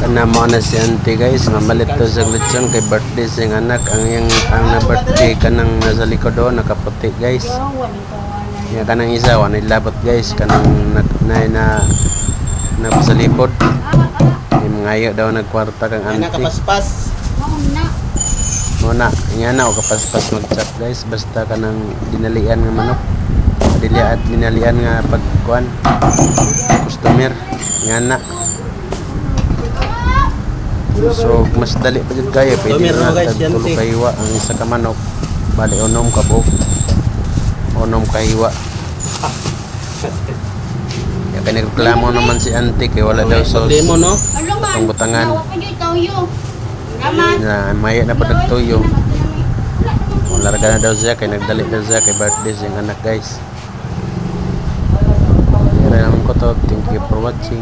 Kana mo na si auntie guys, mamalit to sa lechon kay birthday sing anak. Ang na birthday kanang nasa likod do nakaputi guys. Ya kanang isa wa nilabot guys kanang na sa libod. Ngayo daw nagkwarta kang auntie. Nakapaspas. Muna, nga na o kapaspas mag-chat guys. Basta ka ng dinalian nga manok. Dinalian nga pagkuhan. Customer. Nga na. So, mas dali pa dyan kayo. Pwede na tagtulo kahiwa. Ang isa ka manok. Bali, unom ka po. Unom kahiwa. Kaya pinagreklamo naman si auntie kaya wala daw sauce. Demo no? Ang butangan. Na maya na pa nagtuyo. Larga na daw siya kay nagdali daw siya kay birthday siyang anak guys. Kaya naman ko to. Thank you for watching.